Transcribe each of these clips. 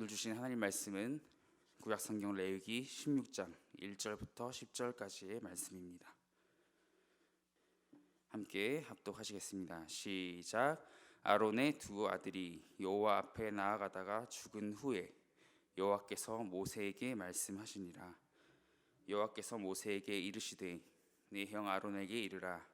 주신 하나님 말씀은 구약성경 레위기 16장 1절부터 10절까지의 말씀입니다. 함께 합독하시겠습니다. 시작. 아론의 두 아들이 여호와 앞에 나아가다가 죽은 후에 여호와께서 모세에게 말씀하시니라. 여호와께서 모세에게 이르시되 네 형 아론에게 이르라.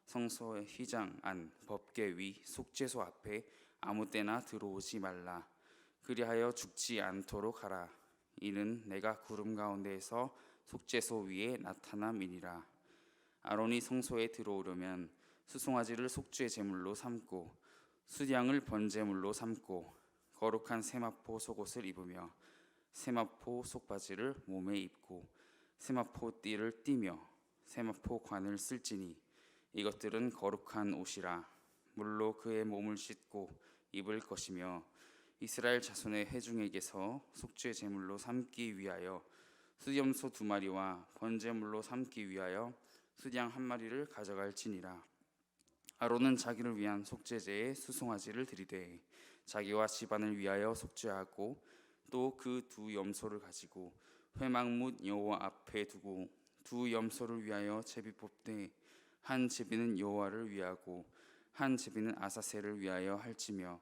성소의 휘장 안 법궤 위 속죄소 앞에 아무 때나 들어오지 말라. 그리하여 죽지 않도록 하라. 이는 내가 구름 가운데에서 속죄소 위에 나타남이니라. 아론이 성소에 들어오려면 수송아지를 속죄 제물로 삼고 수양을 번제물로 삼고 거룩한 세마포 속옷을 입으며 세마포 속바지를 몸에 입고 세마포 띠를 띠며 세마포 관을 쓸지니 이것들은 거룩한 옷이라. 물로 그의 몸을 씻고 입을 것이며 이스라엘 자손의 회중에게서 속죄 제물로 삼기 위하여 수염소 2마리와 번제물로 삼기 위하여 수양 1마리를 가져갈지니라. 아론은 자기를 위한 속죄제에 수송아지를 드리되 자기와 집안을 위하여 속죄하고 또 그 두 염소를 가지고 회막문 여호와 앞에 두고 두 염소를 위하여 제비 뽑되 한 제비는 여호와를 위하고 한 제비는 아사셀을 위하여 할지며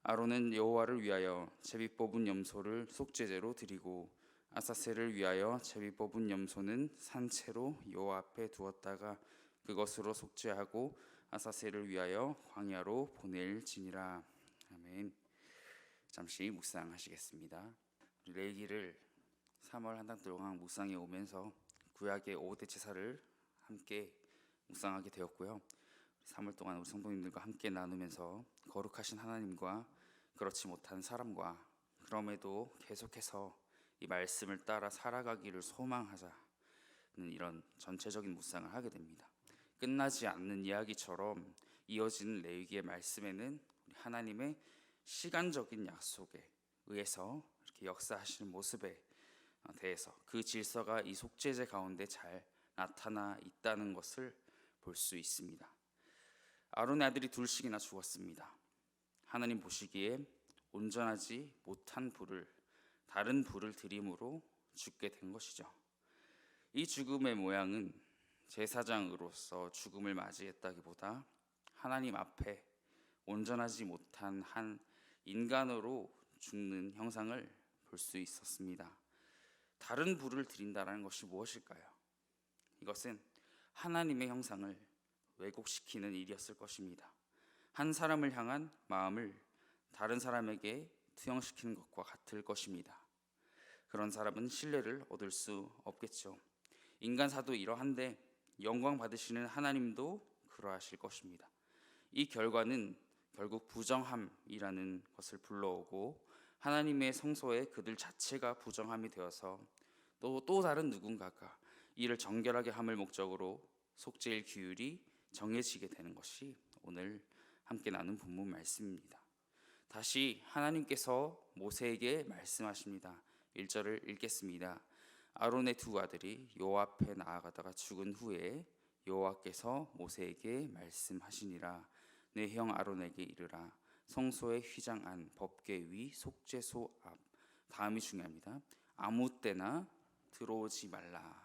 아론은 여호와를 위하여 제비 뽑은 염소를 속죄제로 드리고 아사셀을 위하여 제비 뽑은 염소는 산채로 여호와 앞에 두었다가 그것으로 속죄하고 아사셀을 위하여 광야로 보낼지니라. 아멘. 잠시 묵상하시겠습니다. 레위기를 3월 한 달 동안 묵상해 오면서 구약의 5대 제사를 함께 묵상하게 되었고요. 3월 동안 우리 성도님들과 함께 나누면서 거룩하신 하나님과 그렇지 못한 사람과 그럼에도 계속해서 이 말씀을 따라 살아가기를 소망하자는 이런 전체적인 묵상을 하게 됩니다. 끝나지 않는 이야기처럼 이어지는 레위기의 말씀에는 우리 하나님의 시간적인 약속에 의해서 이렇게 역사하시는 모습에 대해서 그 질서가 이 속죄제 가운데 잘 나타나 있다는 것을 볼 수 있습니다. 아론의 아들이 둘씩이나 죽었습니다. 하나님 보시기에 온전하지 못한 불을 다른 불을 들임으로 죽게 된 것이죠. 이 죽음의 모양은 제사장으로서 죽음을 맞이했다기보다 하나님 앞에 온전하지 못한 한 인간으로 죽는 형상을 볼 수 있었습니다. 다른 불을 드린다는 것이 무엇일까요? 이것은 하나님의 형상을 왜곡시키는 일이었을 것입니다. 한 사람을 향한 마음을 다른 사람에게 투영시키는 것과 같을 것입니다. 그런 사람은 신뢰를 얻을 수 없겠죠. 인간사도 이러한데 영광 받으시는 하나님도 그러하실 것입니다. 이 결과는 결국 부정함이라는 것을 불러오고 하나님의 성소에 그들 자체가 부정함이 되어서 또 다른 누군가가 이를 정결하게 함을 목적으로 속죄일 규율이 정해지게 되는 것이 오늘 함께 나눈 본문 말씀입니다. 다시 하나님께서 모세에게 말씀하십니다. 1절을 읽겠습니다. 아론의 두 아들이 여호와 앞에 나아가다가 죽은 후에 여호와께서 모세에게 말씀하시니라. 내 형 아론에게 이르라. 성소의 휘장 안 법궤 위 속죄소 앞. 다음이 중요합니다. 아무 때나 들어오지 말라.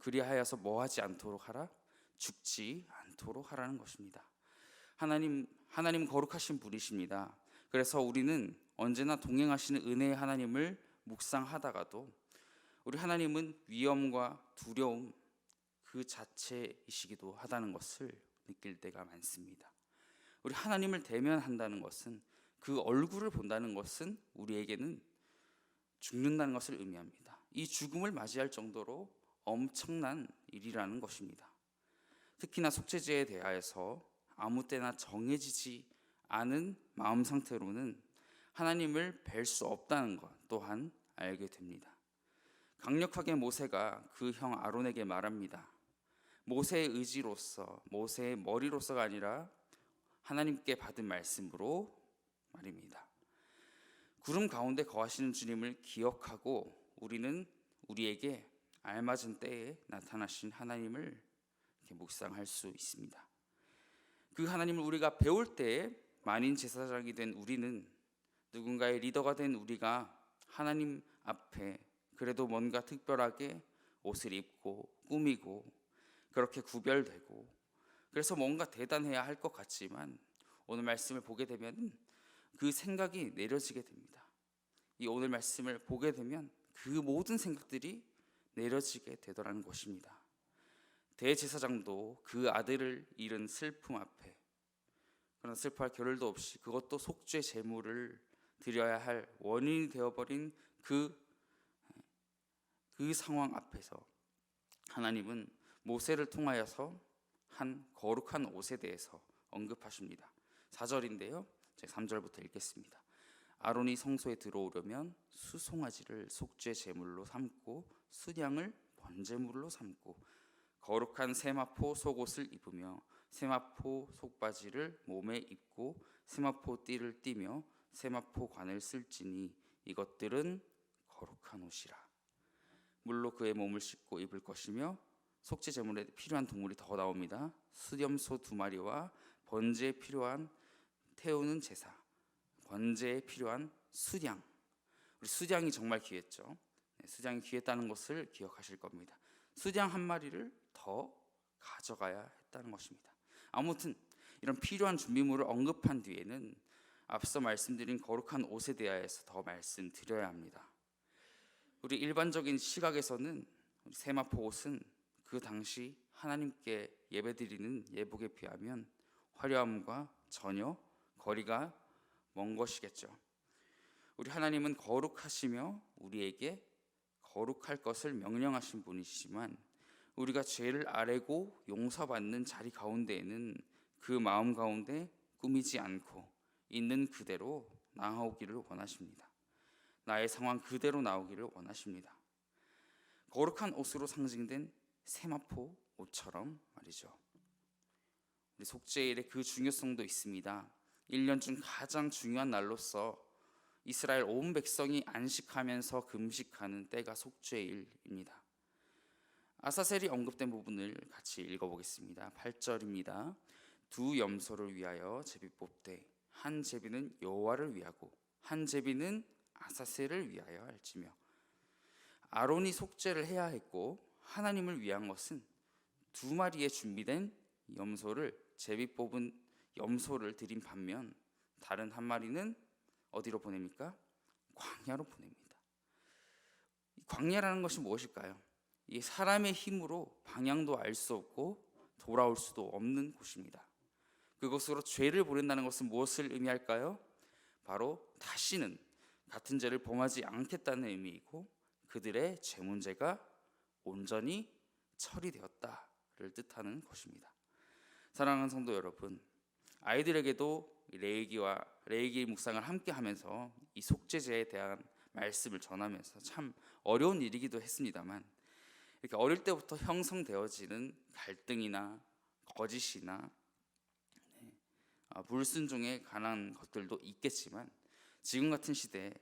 그리하여서 뭐하지 않도록 하라? 죽지 않도록 하라는 것입니다. 하나님 거룩하신 분이십니다. 그래서 우리는 언제나 동행하시는 은혜의 하나님을 묵상하다가도 우리 하나님은 위험과 두려움 그 자체이시기도 하다는 것을 느낄 때가 많습니다. 우리 하나님을 대면한다는 것은 그 얼굴을 본다는 것은 우리에게는 죽는다는 것을 의미합니다. 이 죽음을 맞이할 정도로 엄청난 일이라는 것입니다. 특히나 속죄제에 대하여서 아무 때나 정해지지 않은 마음 상태로는 하나님을 뵐 수 없다는 것 또한 알게 됩니다. 강력하게 모세가 그 형 아론에게 말합니다. 모세의 의지로서 모세의 머리로서가 아니라 하나님께 받은 말씀으로 말입니다. 구름 가운데 거하시는 주님을 기억하고 우리는 우리에게 알맞은 때에 나타나신 하나님을 이렇게 묵상할 수 있습니다. 그 하나님을 우리가 배울 때에 만인 제사장이 된 우리는 누군가의 리더가 된 우리가 하나님 앞에 그래도 뭔가 특별하게 옷을 입고 꾸미고 그렇게 구별되고 그래서 뭔가 대단해야 할 것 같지만 오늘 말씀을 보게 되면 그 생각이 내려지게 됩니다. 이 오늘 말씀을 보게 되면 그 모든 생각들이 내려지게 되더라는 것입니다. 대제사장도 그 아들을 잃은 슬픔 앞에 그러나 슬퍼할 겨를도 없이 그것도 속죄 제물을 드려야 할 원인이 되어버린 그 상황 앞에서 하나님은 모세를 통하여서 한 거룩한 옷에 대해서 언급하십니다. 4절인데요. 제가 3절부터 읽겠습니다. 아론이 성소에 들어오려면 수송아지를 속죄 제물로 삼고 수양을 번제물로 삼고 거룩한 세마포 속옷을 입으며 세마포 속바지를 몸에 입고 세마포 띠를 띠며 세마포 관을 쓸지니 이것들은 거룩한 옷이라. 물로 그의 몸을 씻고 입을 것이며 속죄 제물에 필요한 동물이 더 나옵니다. 수염소 2마리와 번제에 필요한 태우는 제사, 번제에 필요한 수양. 우리 수양이 정말 귀했죠. 수양이 귀했다는 것을 기억하실 겁니다. 수양 1마리를 더 가져가야 했다는 것입니다. 아무튼 이런 필요한 준비물을 언급한 뒤에는 앞서 말씀드린 거룩한 옷에 대하여서 더 말씀드려야 합니다. 우리 일반적인 시각에서는 세마포 옷은 그 당시 하나님께 예배드리는 예복에 비하면 화려함과 전혀 거리가 먼 것이겠죠. 우리 하나님은 거룩하시며 우리에게 거룩할 것을 명령하신 분이시지만 우리가 죄를 아뢰고 용서받는 자리 가운데에는 그 마음 가운데 꾸미지 않고 있는 그대로 나아오기를 원하십니다. 나의 상황 그대로 나오기를 원하십니다. 거룩한 옷으로 상징된 세마포 옷처럼 말이죠. 우리 속죄일의 그 중요성도 있습니다. 1년 중 가장 중요한 날로서 이스라엘 온 백성이 안식하면서 금식하는 때가 속죄일입니다. 아사셀이 언급된 부분을 같이 읽어보겠습니다. 8절입니다. 2 염소를 위하여 제비 뽑되 한 제비는 여호와를 위하고 한 제비는 아사셀을 위하여 할지며. 아론이 속죄를 해야 했고 하나님을 위한 것은 2마리의 준비된 염소를 제비 뽑은 염소를 드린 반면 다른 1마리는 어디로 보냅니까? 광야로 보냅니다. 광야라는 것이 무엇일까요? 이 사람의 힘으로 방향도 알 수 없고 돌아올 수도 없는 곳입니다. 그곳으로 죄를 보낸다는 것은 무엇을 의미할까요? 바로 다시는 같은 죄를 범하지 않겠다는 의미이고 그들의 죄 문제가 온전히 처리되었다를 뜻하는 것입니다. 사랑하는 성도 여러분, 아이들에게도 레위기 묵상을 함께 하면서 이 속죄제에 대한 말씀을 전하면서 참 어려운 일이기도 했습니다만 이렇게 어릴 때부터 형성되어지는 갈등이나 거짓이나 불순종에 관한 것들도 있겠지만 지금 같은 시대에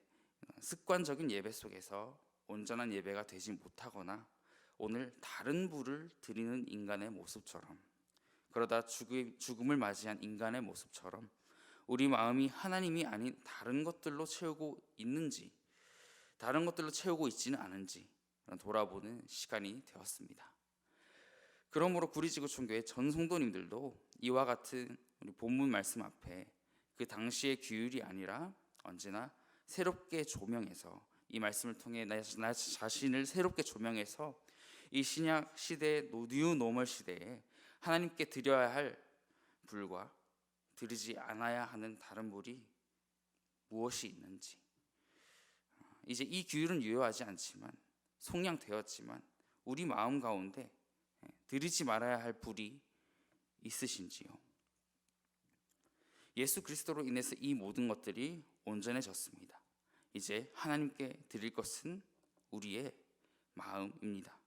습관적인 예배 속에서 온전한 예배가 되지 못하거나 오늘 다른 부를 드리는 인간의 모습처럼 그러다 죽음을 맞이한 인간의 모습처럼 우리 마음이 하나님이 아닌 다른 것들로 채우고 있는지 다른 것들로 채우고 있지는 않은지 돌아보는 시간이 되었습니다. 그러므로 구리지구촌교회 전 성도님들도 이와 같은 우리 본문 말씀 앞에 그 당시의 규율이 아니라 언제나 새롭게 조명해서 이 말씀을 통해 나 자신을 새롭게 조명해서 이 신약 시대 뉴 노멀 시대에 하나님께 드려야 할 불과 드리지 않아야 하는 다른 불이 무엇이 있는지 이제 이 규율은 유효하지 않지만 속량되었지만 우리 마음 가운데 드리지 말아야 할 불이 있으신지요? 예수 그리스도로 인해서 이 모든 것들이 온전해졌습니다. 이제 하나님께 드릴 것은 우리의 마음입니다.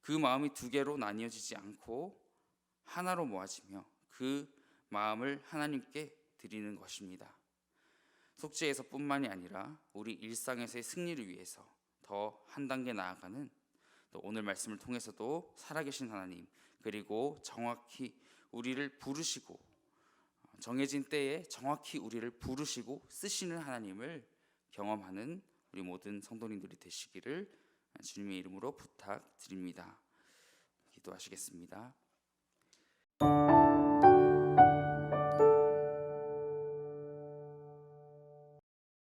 그 마음이 2개로 나뉘어지지 않고 하나로 모아지며 그 마음을 하나님께 드리는 것입니다. 속죄에서뿐만이 아니라 우리 일상에서의 승리를 위해서 더 한 단계 나아가는 또 오늘 말씀을 통해서도 살아계신 하나님 그리고 정확히 우리를 부르시고 정해진 때에 정확히 우리를 부르시고 쓰시는 하나님을 경험하는 우리 모든 성도님들이 되시기를 주님의 이름으로 부탁드립니다. 기도하시겠습니다.